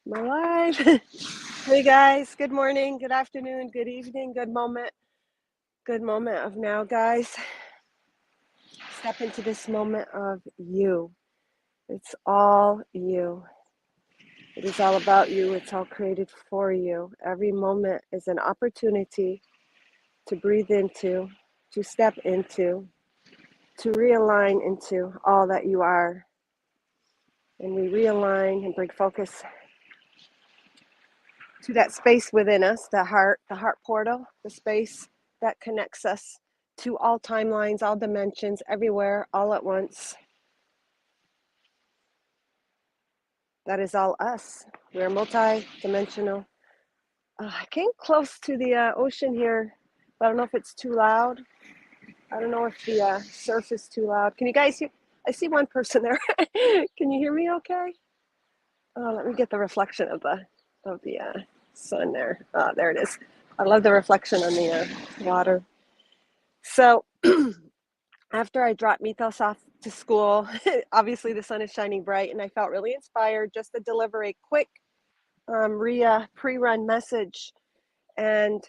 My life. Hey guys, good morning, good afternoon, good evening, good moment of now, guys. Step into this moment of you. It's all you. It is all about you. It's all created for you. Every moment is an opportunity to breathe into, to step into, to realign into all that you are. And we realign and bring focus to that space within us, the heart portal, the space that connects us to all timelines, all dimensions, everywhere, all at once. That is all us. We're multi-dimensional. I came close to the ocean here, but I don't know if it's too loud. I don't know if the surf is too loud. Can you guys hear? I see one person there. Can you hear me okay? Oh, let me get the reflection of the sun there. There it is. I love the reflection on the water. So after I dropped Mythos off to school, obviously the sun is shining bright, and I felt really inspired just to deliver a quick RIA pre-run message. And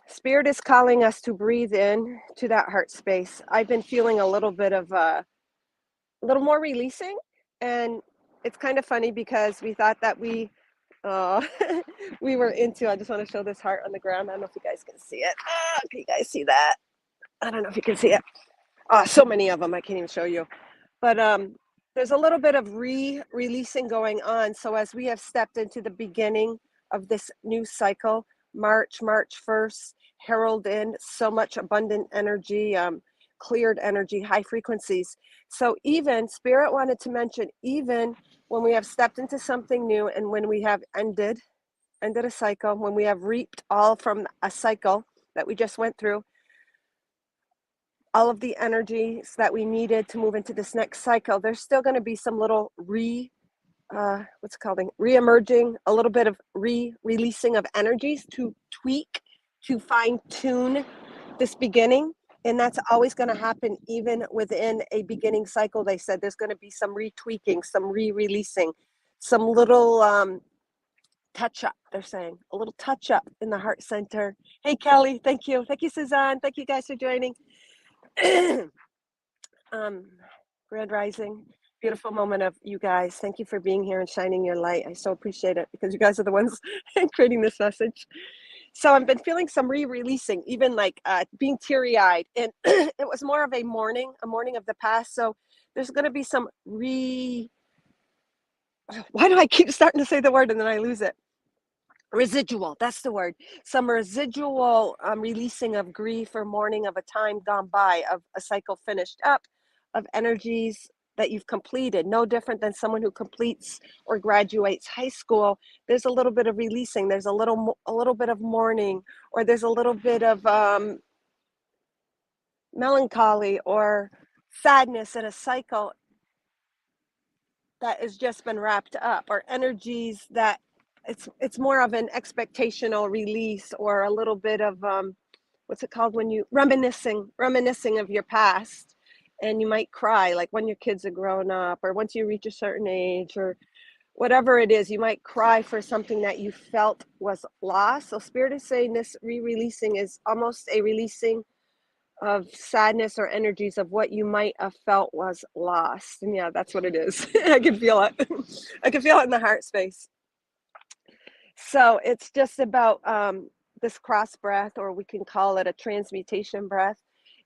Spirit is calling us to breathe in to that heart space. I've been feeling a little bit of a little more releasing, and it's kind of funny because we thought that uh, we were into. I just want to show this heart on the ground. I don't know if you guys can see it. Can you guys see that? I don't know if you can see it. So many of them, I can't even show you. But there's a little bit of releasing going on. So as we have stepped into the beginning of this new cycle, March 1st, herald in so much abundant energy, cleared energy, high frequencies. So even Spirit wanted to mention, even when we have stepped into something new and when we have ended a cycle, when we have reaped all from a cycle that we just went through, all of the energies that we needed to move into this next cycle, there's still going to be some little re-emerging, a little bit of releasing of energies to tweak, to fine tune this beginning. And that's always going to happen even within a beginning cycle. They said there's going to be some retweaking, some re-releasing, some little touch up. They're saying a little touch up in the heart center. Hey, Kelly, thank you. Thank you, Suzanne. Thank you guys for joining. Grand Rising, beautiful moment of you guys. Thank you for being here and shining your light. I so appreciate it because you guys are the ones creating this message. So I've been feeling some re-releasing, even like being teary-eyed, and it was more of a mourning of the past. So there's going to be some why do I keep starting to say the word and then I lose it? Residual, that's the word. Some residual releasing of grief or mourning of a time gone by, of a cycle finished up, of energies that you've completed. No different than someone who completes or graduates high school. There's a little bit of releasing. There's a little bit of mourning, or there's a little bit of melancholy or sadness in a cycle that has just been wrapped up, or energies that it's more of an expectational release, or a little bit of what's it called when you reminiscing of your past, and you might cry, like when your kids are grown up, or once you reach a certain age, or whatever it is, you might cry for something that you felt was lost. So Spirit is saying this re-releasing is almost a releasing of sadness or energies of what you might have felt was lost. And yeah, that's what it is. I can feel it. I can feel it in the heart space. So it's just about this cross breath, or we can call it a transmutation breath,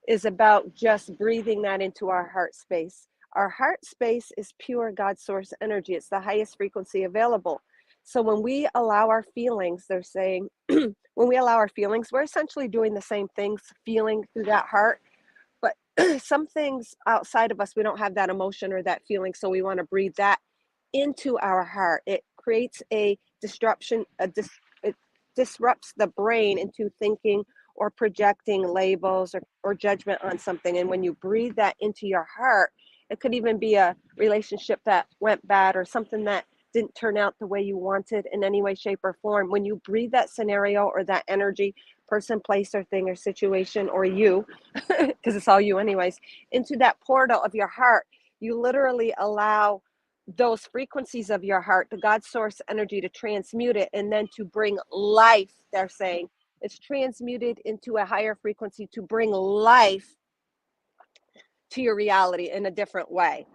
is about just breathing that into our heart space. Our heart space is pure God source energy. It's the highest frequency available. So when we allow our feelings, they're saying, when we allow our feelings, we're essentially doing the same things, feeling through that heart. But some things outside of us, we don't have that emotion or that feeling. So we want to breathe that into our heart. It creates a disruption, it disrupts the brain into thinking or projecting labels or judgment on something. And when you breathe that into your heart, it could even be a relationship that went bad, or something that didn't turn out the way you wanted in any way, shape, or form. When you breathe that scenario or that energy, person, place, or thing, or situation, or you, because it's all you anyways, into that portal of your heart, you literally allow those frequencies of your heart, the God source energy, to transmute it and then to bring life. They're saying it's transmuted into a higher frequency to bring life to your reality in a different way.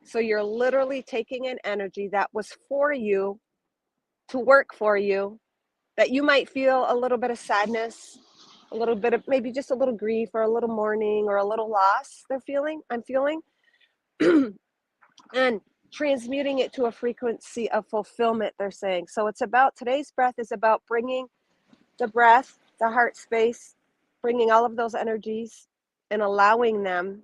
So you're literally taking an energy that was for you to work for you, that you might feel a little bit of sadness, a little bit of maybe just a little grief or a little mourning or a little loss I'm feeling, and transmuting it to a frequency of fulfillment, they're saying. So it's about, today's breath is about bringing the breath, the heart space, bringing all of those energies and allowing them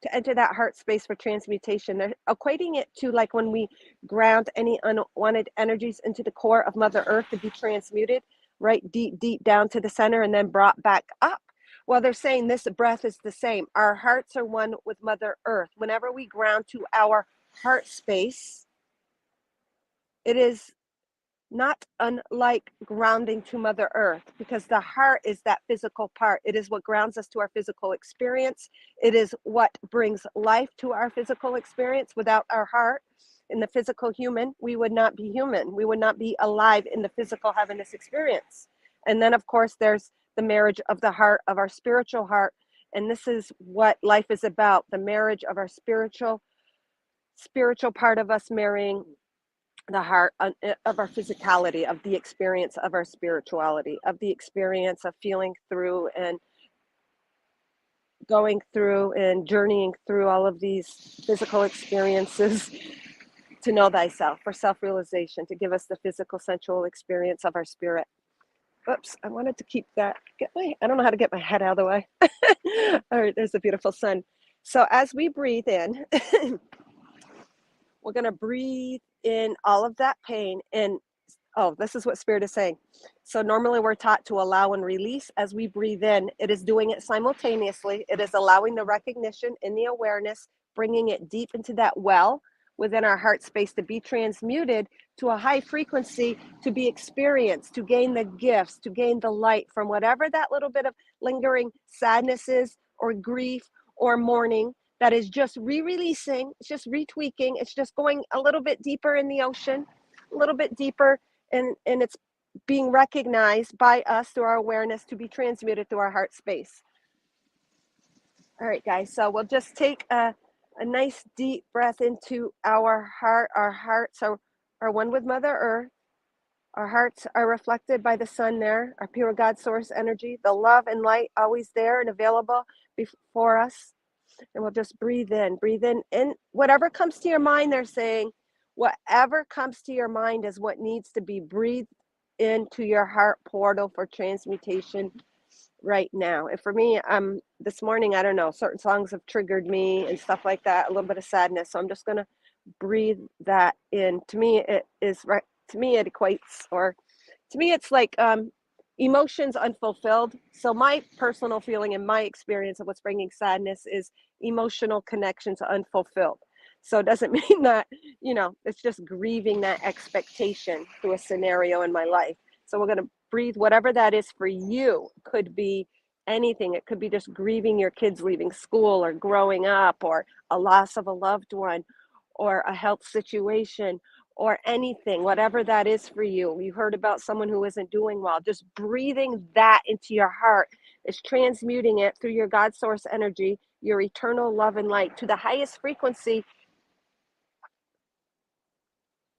to enter that heart space for transmutation. They're equating it to like when we ground any unwanted energies into the core of Mother Earth to be transmuted, right deep, deep down to the center and then brought back up. Well, they're saying this breath is the same. Our hearts are one with Mother Earth. Whenever we ground to our heart space, it is not unlike grounding to Mother Earth, because the heart is that physical part. It is what grounds us to our physical experience. It is what brings life to our physical experience. Without our heart, in the physical human, we would not be human. We would not be alive in the physical having this experience. And then, of course, there's the marriage of the heart, of our spiritual heart. And this is what life is about, the marriage of our spiritual part of us marrying the heart of our physicality, of the experience of our spirituality, of the experience of feeling through and going through and journeying through all of these physical experiences to know thyself, for self-realization, to give us the physical sensual experience of our spirit. Oops, I wanted to keep that, I don't know how to get my head out of the way. All right, there's the beautiful sun. So as we breathe in, we're going to breathe in all of that pain. And oh, this is what Spirit is saying. So normally we're taught to allow and release. As we breathe in, it is doing it simultaneously. It is allowing the recognition and the awareness, bringing it deep into that well within our heart space to be transmuted to a high frequency, to be experienced, to gain the gifts, to gain the light from whatever that little bit of lingering sadness is, or grief, or mourning, that is just re-releasing, it's just retweaking, it's just going a little bit deeper in the ocean, a little bit deeper, and it's being recognized by us through our awareness to be transmuted through our heart space. All right, guys, so we'll just take a nice deep breath into our heart. Our hearts are one with Mother Earth. Our hearts are reflected by the sun there, our pure God source energy, the love and light always there and available before us. And we'll just breathe in, and whatever comes to your mind, they're saying, whatever comes to your mind is what needs to be breathed into your heart portal for transmutation right now. And for me, this morning, I don't know, certain songs have triggered me and stuff like that, a little bit of sadness. So I'm just going to breathe that in. To me, it is right. To me, it equates, or to me, it's like emotions unfulfilled. So my personal feeling and my experience of what's bringing sadness is emotional connections unfulfilled. So it doesn't mean that, it's just grieving that expectation through a scenario in my life. So we're going to breathe whatever that is for you. Could be anything. It could be just grieving your kids leaving school, or growing up, or a loss of a loved one, or a health situation, or anything, whatever that is for you. You heard about someone who isn't doing well. Just breathing that into your heart is transmuting it through your God source energy, your eternal love and light, to the highest frequency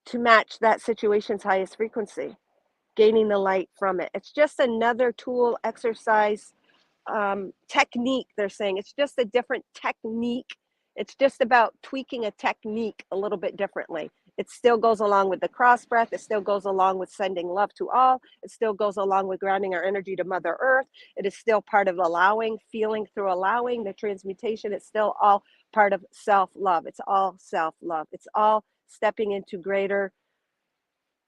to match that situation's highest frequency, gaining the light from it. It's just another tool, exercise, technique. They're saying it's just a different technique. It's just about tweaking a technique a little bit differently. It still goes along with the cross breath. It still goes along with sending love to all. It still goes along with grounding our energy to Mother Earth. It is still part of allowing, feeling through allowing the transmutation. It's still all part of self-love. It's all self-love. It's all stepping into greater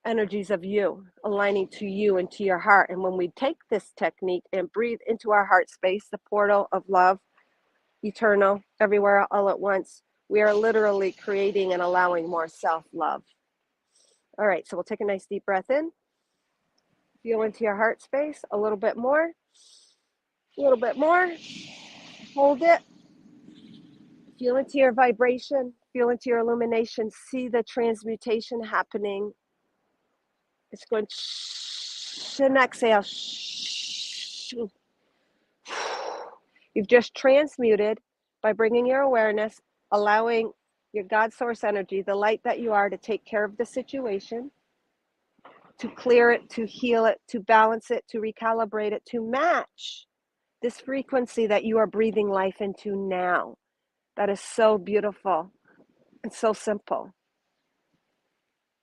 energies of you, aligning to you and to your heart. And when we take this technique and breathe into our heart space, the portal of love, eternal, everywhere, all at once, we are literally creating and allowing more self-love. All right, so we'll take a nice deep breath in, feel into your heart space, a little bit more, hold it, Feel into your vibration, feel into your illumination, see the transmutation happening. It's going shh, and exhale. Shh. You've just transmuted by bringing your awareness, allowing your God source energy, the light that you are, to take care of the situation, to clear it, to heal it, to balance it, to recalibrate it, to match this frequency that you are breathing life into now. That is so beautiful and so simple.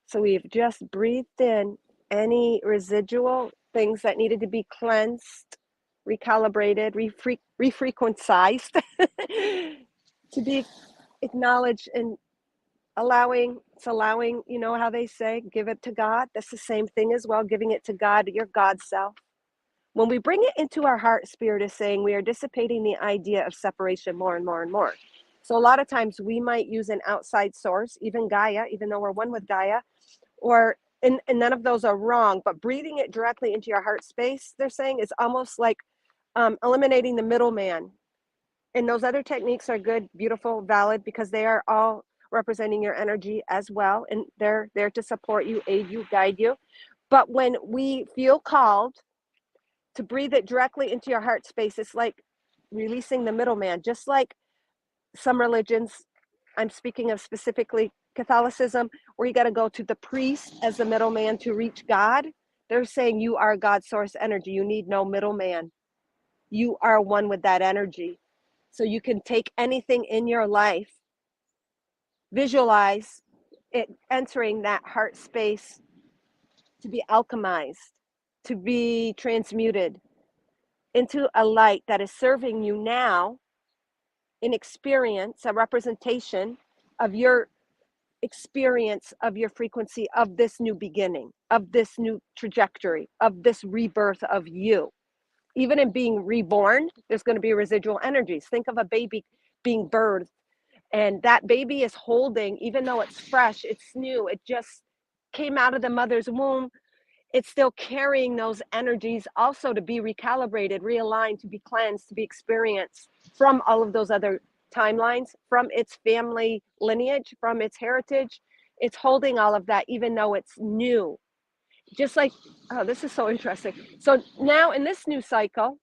So we've just breathed in any residual things that needed to be cleansed, recalibrated, refrequencized, to be acknowledged, and it's allowing, you know how they say, give it to God. That's the same thing as well, giving it to God, your God self. When we bring it into our heart, Spirit is saying we are dissipating the idea of separation more and more and more. So a lot of times we might use an outside source, even Gaia, even though we're one with Gaia, and none of those are wrong, but breathing it directly into your heart space, they're saying, is almost like eliminating the middleman. And those other techniques are good, beautiful, valid, because they are all representing your energy as well. And they're there to support you, aid you, guide you. But when we feel called to breathe it directly into your heart space, it's like releasing the middleman. Just like some religions, I'm speaking of specifically Catholicism, where you got to go to the priest as the middleman to reach God. They're saying you are God's source energy. You need no middleman. You are one with that energy. So you can take anything in your life, visualize it entering that heart space to be alchemized, to be transmuted into a light that is serving you now, an experience, a representation of your experience, of your frequency, of this new beginning, of this new trajectory, of this rebirth of you. Even in being reborn, there's going to be residual energies. Think of a baby being birthed, and that baby is holding, even though it's fresh, it's new, it just came out of the mother's womb, it's still carrying those energies also to be recalibrated, realigned, to be cleansed, to be experienced from all of those other timelines, from its family lineage, from its heritage. It's holding all of that, even though it's new. Just like, oh, this is so interesting. So now in this new cycle,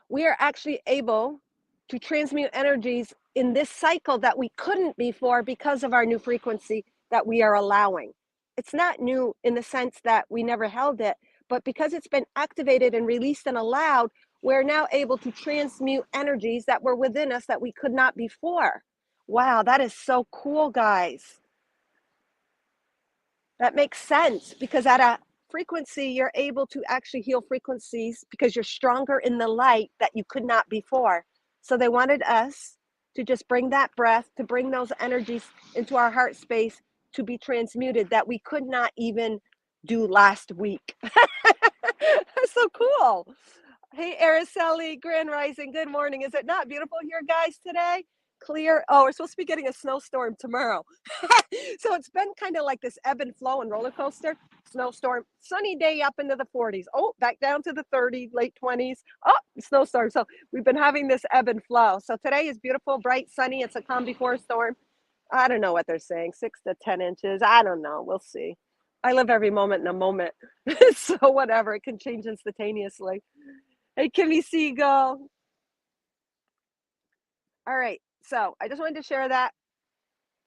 we are actually able to transmute energies in this cycle that we couldn't before because of our new frequency that we are allowing. It's not new in the sense that we never held it, but because it's been activated and released and allowed, we're now able to transmute energies that were within us that we could not before. Wow, that is so cool, guys. That makes sense, because at a frequency, you're able to actually heal frequencies because you're stronger in the light that you could not before. So they wanted us to just bring that breath, to bring those energies into our heart space to be transmuted that we could not even do last week. That's so cool. Hey, Araceli, Grand Rising, good morning. Is it not beautiful here, guys, today? Clear. Oh, we're supposed to be getting a snowstorm tomorrow. So it's been kind of like this ebb and flow and roller coaster. Snowstorm, sunny day up into the 40s. Oh, back down to the 30s, late 20s. Oh, snowstorm. So we've been having this ebb and flow. So today is beautiful, bright, sunny. It's a calm before a storm. I don't know what they're saying, 6 to 10 inches. I don't know. We'll see. I live every moment in a moment. So whatever, it can change instantaneously. Hey, Kimmy Seagull. All right. So I just wanted to share that.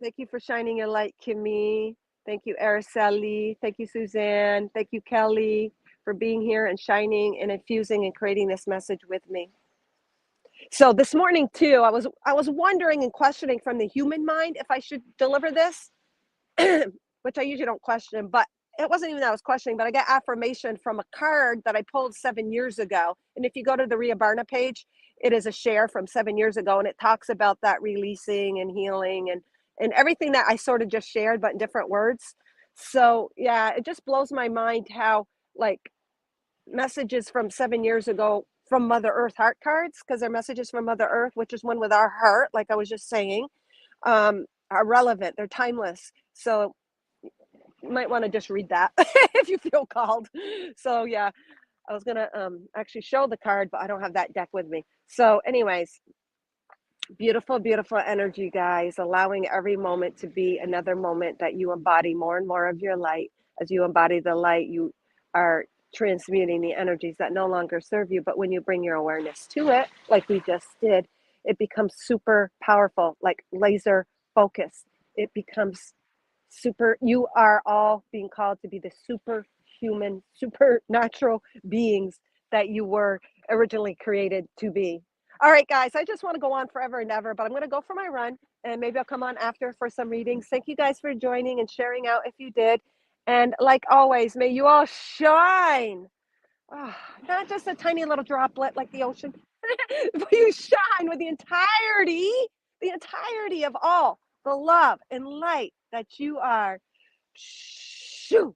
Thank you for shining your light, Kimmy. Thank you, Araceli. Thank you, Suzanne. Thank you, Kelly, for being here and shining and infusing and creating this message with me. So this morning too, I was wondering and questioning from the human mind if I should deliver this, which I usually don't question, but it wasn't even that I was questioning, but I got affirmation from a card that I pulled 7 years ago. And if you go to the Ria Barna page, it is a share from 7 years ago, and it talks about that releasing and healing and everything that I sort of just shared, but in different words. So yeah, it just blows my mind how like messages from 7 years ago from Mother Earth heart cards, because they're messages from Mother Earth, which is one with our heart, like I was just saying, are relevant. They're timeless. So you might want to just read that if you feel called. So yeah, I was gonna actually show the card, but I don't have that deck with me. So anyways, Beautiful, beautiful energy, guys. Allowing every moment to be another moment that you embody more and more of your light. As you embody the light, you are transmuting the energies that no longer serve you. But when you bring your awareness to it, like we just did, it becomes super powerful, like laser focused. It becomes super, you are all being called to be the superhuman, supernatural beings that you were originally created to be. All right, guys, I just want to go on forever and ever, but I'm going to go for my run and maybe I'll come on after for some readings. Thank you guys for joining and sharing out if you did. And like always, may you all shine. Oh, not just a tiny little droplet like the ocean, but you shine with the entirety of all the love and light that you are. Shoo!